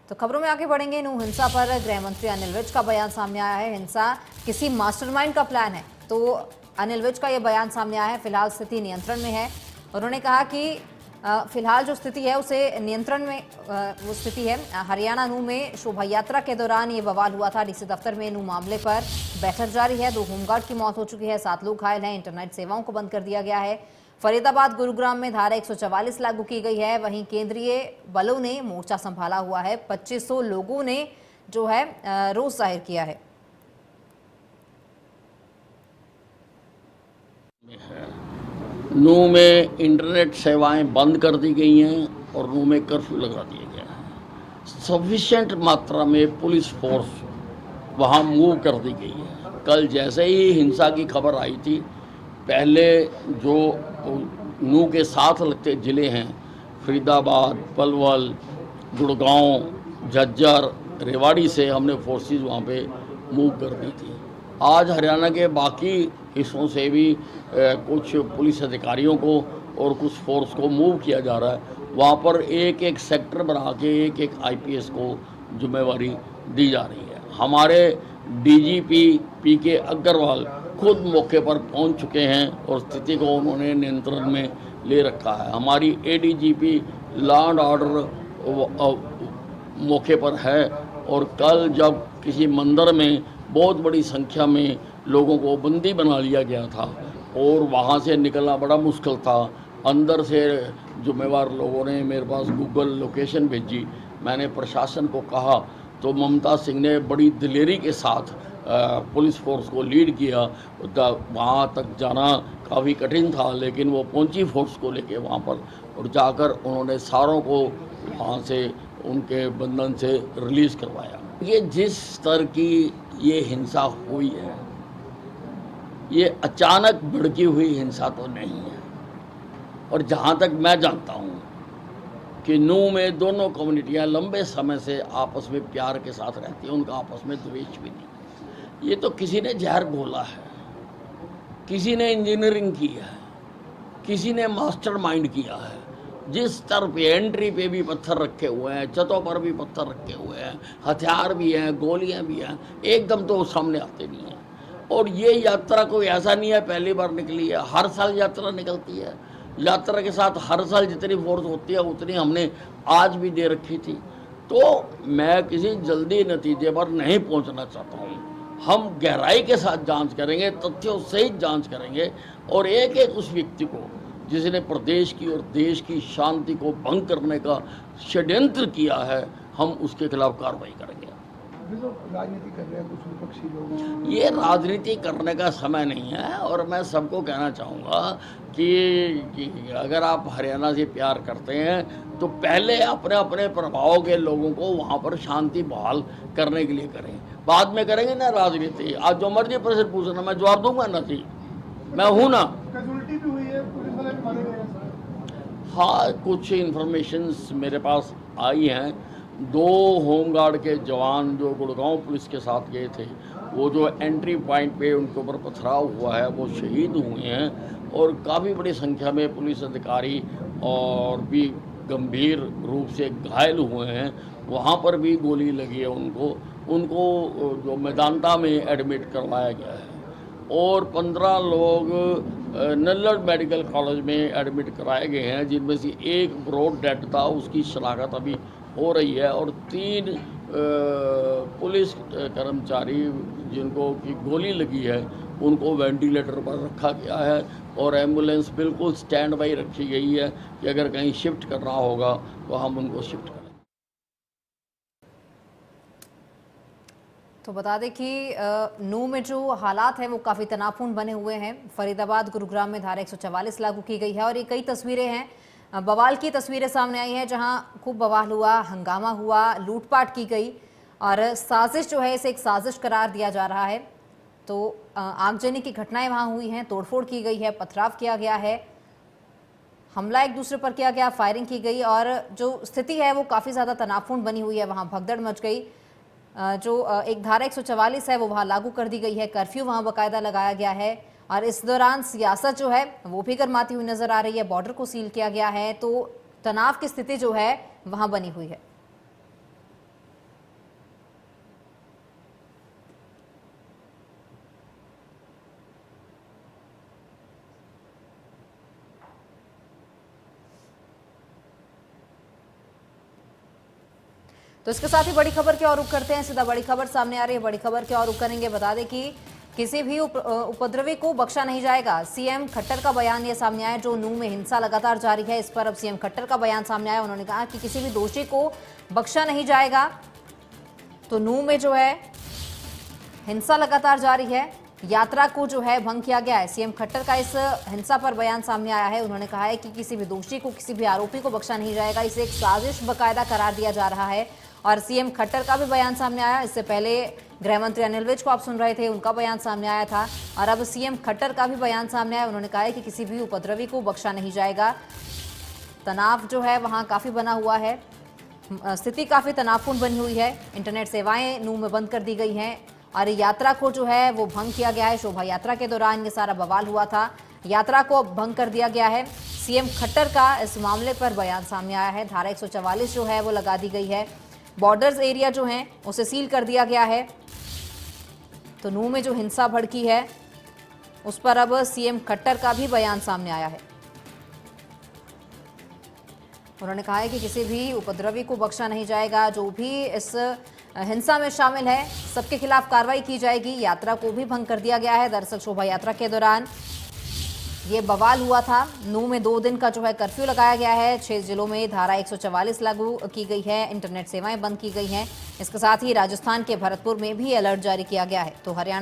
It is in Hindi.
तो खबरों में आगे बढ़ेंगे। नू हिंसा पर गृह मंत्री अनिल विज का बयान सामने आया है। हिंसा किसी मास्टरमाइंड का प्लान है, तो अनिल विज का यह बयान सामने आया है। फिलहाल स्थिति नियंत्रण में है। उन्होंने कहा कि फिलहाल जो स्थिति है उसे नियंत्रण में वो स्थिति है। हरियाणा नू में शोभा यात्रा के दौरान ये बवाल हुआ था। डीसी दफ्तर में नू मामले पर बैठक जारी है। 2 होमगार्ड की मौत हो चुकी है, 7 लोग घायल हैं। इंटरनेट सेवाओं को बंद कर दिया गया है। फरीदाबाद गुरुग्राम में धारा 144 लागू की गई है। वहीं केंद्रीय बलों ने मोर्चा संभाला हुआ है। 2500 लोगों ने जो है रोष जाहिर किया है। नू में इंटरनेट सेवाएं बंद कर दी गई हैं और नू में कर्फ्यू लगा दिया गया है। सफिशिएंट मात्रा में पुलिस फोर्स वहां मूव कर दी गई है। कल जैसे ही हिंसा की खबर आई थी, पहले जो नू के साथ लगते ज़िले हैं फरीदाबाद, पलवल, गुड़गांव, झज्जर, रेवाड़ी से हमने फोर्सेस वहाँ पे मूव कर दी थी। आज हरियाणा के बाकी हिस्सों से भी कुछ पुलिस अधिकारियों को और कुछ फोर्स को मूव किया जा रहा है। वहाँ पर एक एक सेक्टर बना के एक एक आईपीएस को जिम्मेवारी दी जा रही है। हमारे डीजीपी पीके अग्रवाल खुद मौके पर पहुंच चुके हैं और स्थिति को उन्होंने नियंत्रण में ले रखा है। हमारी एडीजीपी लॉ एंड ऑर्डर मौके पर है और कल जब किसी मंदिर में बहुत बड़ी संख्या में लोगों को बंदी बना लिया गया था और वहाँ से निकलना बड़ा मुश्किल था, अंदर से जिम्मेवार लोगों ने मेरे पास गूगल लोकेशन भेजी। मैंने प्रशासन को कहा तो ममता सिंह ने बड़ी दिलेरी के साथ पुलिस फोर्स को लीड किया। वहाँ तक जाना काफ़ी कठिन था, लेकिन वो पहुंची फोर्स को लेके वहाँ पर और जाकर उन्होंने सारों को वहाँ से उनके बंधन से रिलीज़ करवाया। ये जिस स्तर की ये हिंसा हुई है, ये अचानक भड़की हुई हिंसा तो नहीं है। और जहाँ तक मैं जानता हूँ कि नू में दोनों कम्युनिटियाँ लंबे समय से आपस में प्यार के साथ रहती हैं, उनका आपस में द्वेष भी नहीं। ये तो किसी ने जहर घोला है, किसी ने इंजीनियरिंग की है, किसी ने मास्टरमाइंड किया है। जिस स्तर पे एंट्री पे भी पत्थर रखे हुए हैं, छतों पर भी पत्थर रखे हुए हैं, हथियार भी हैं, गोलियां भी हैं, एकदम तो सामने आते नहीं हैं। और ये यात्रा कोई ऐसा नहीं है पहली बार निकली है, हर साल यात्रा निकलती है। यात्रा के साथ हर साल जितनी फोर्स होती है उतनी हमने आज भी दे रखी थी। तो मैं किसी जल्दी नतीजे पर नहीं पहुंचना चाहता हूँ। हम गहराई के साथ जांच करेंगे, तथ्यों सहित जांच करेंगे और एक एक उस व्यक्ति को जिसने प्रदेश की और देश की शांति को भंग करने का षड्यंत्र किया है, हम उसके खिलाफ कार्रवाई करेंगे। राजनीति कर रहे हैं कुछ विपक्षी लोग, ये राजनीति करने का समय नहीं है। और मैं सबको कहना चाहूँगा कि अगर आप हरियाणा से प्यार करते हैं तो पहले अपने अपने प्रभाव के लोगों को वहाँ पर शांति बहाल करने के लिए करें, बाद में करेंगे ना राजनीति। आज जो मर्जी प्रश्न पूछना, मैं जवाब दूंगा ना जी, मैं हूँ ना। कैजुअलिटी भी हुई है, पुलिस वाले भी मारे गए हैं। हाँ, कुछ इन्फॉर्मेशंस मेरे पास आई हैं। 2 होमगार्ड के जवान जो गुड़गांव पुलिस के साथ गए थे, वो जो एंट्री पॉइंट पे उनके ऊपर पथराव हुआ है, वो शहीद हुए हैं। और काफ़ी बड़ी संख्या में पुलिस अधिकारी और भी गंभीर रूप से घायल हुए हैं। वहाँ पर भी गोली लगी है उनको जो मैदानता में एडमिट करवाया गया है। और 15 लोग नल्लड़ मेडिकल कॉलेज में एडमिट कराए गए हैं, जिनमें से एक ब्रॉड डेड था, उसकी शनाख्त अभी हो रही है। और 3 पुलिस कर्मचारी जिनको की गोली लगी है, उनको वेंटिलेटर पर रखा गया है और एम्बुलेंस बिल्कुल स्टैंड बाई रखी गई है कि अगर कहीं शिफ्ट करना होगा तो हम उनको शिफ्ट करें। तो बता दें कि नू में जो हालात हैं वो काफ़ी तनावपूर्ण बने हुए हैं। फरीदाबाद गुरुग्राम में धारा 144 लागू की गई है और ये कई तस्वीरें हैं, बवाल की तस्वीरें सामने आई हैं, जहां खूब बवाल हुआ, हंगामा हुआ, लूटपाट की गई और साजिश जो है इसे एक साजिश करार दिया जा रहा है। तो आगजनी की घटनाएं वहां हुई हैं, तोड़फोड़ की गई है, पथराव किया गया है, हमला एक दूसरे पर किया गया, फायरिंग की गई और जो स्थिति है वो काफ़ी ज़्यादा तनावपूर्ण बनी हुई है। वहाँ भगदड़ मच गई। जो एक धारा 144 है वो वहाँ लागू कर दी गई है, कर्फ्यू वहाँ बाकायदा लगाया गया है और इस दौरान सियासत जो है वो भी गर्माती हुई नजर आ रही है। बॉर्डर को सील किया गया है, तो तनाव की स्थिति जो है वहाँ बनी हुई है। तो इसके साथ ही बड़ी खबर की ओर रुख करते हैं। सीधा बड़ी खबर सामने आ रही है, बड़ी खबर की ओर रुख करेंगे। बता दें कि किसी भी उपद्रवी को बख्शा नहीं जाएगा। सीएम खट्टर का बयान ये सामने आया, जो नूंह में हिंसा लगातार जारी है, इस पर अब सीएम खट्टर का बयान सामने आया। उन्होंने कहा कि किसी भी दोषी को बख्शा नहीं जाएगा। तो नूंह में जो है हिंसा लगातार जारी है, यात्रा को जो है भंग किया गया है। सीएम खट्टर का इस हिंसा पर बयान सामने आया है। उन्होंने कहा है कि किसी भी दोषी को, किसी भी आरोपी को बख्शा नहीं जाएगा। इसे एक साजिश बकायदा करार दिया जा रहा है। और सीएम खट्टर का भी बयान सामने आया। इससे पहले गृह मंत्री अनिल विज को आप सुन रहे थे, उनका बयान सामने आया था। और अब सीएम खट्टर का भी बयान सामने आया। उन्होंने कहा है कि किसी भी उपद्रवी को बख्शा नहीं जाएगा। तनाव जो है वहाँ काफ़ी बना हुआ है, स्थिति काफ़ी तनावपूर्ण बनी हुई है। इंटरनेट सेवाएं नूंह में बंद कर दी गई हैं और यात्रा को जो है वो भंग किया गया है। शोभा यात्रा के दौरान ये सारा बवाल हुआ था, यात्रा को अब भंग कर दिया गया है। सीएम खट्टर का इस मामले पर बयान सामने आया है। धारा 144 जो है वो लगा दी गई है। बॉर्डर्स एरिया जो हैं उसे सील कर दिया गया है। तो नूंह में जो हिंसा भड़की है उस पर अब सीएम खट्टर का भी बयान सामने आया है। उन्होंने कहा है कि किसी भी उपद्रवी को बख्शा नहीं जाएगा। जो भी इस हिंसा में शामिल है सबके खिलाफ कार्रवाई की जाएगी। यात्रा को भी भंग कर दिया गया है। दरअसल शोभा यात्रा के दौरान ये बवाल हुआ था। नूंह में 2 दिन का जो है कर्फ्यू लगाया गया है। 6 जिलों में धारा 144 लागू की गई है। इंटरनेट सेवाएं बंद की गई हैं। इसके साथ ही राजस्थान के भरतपुर में भी अलर्ट जारी किया गया है। तो हरियाणा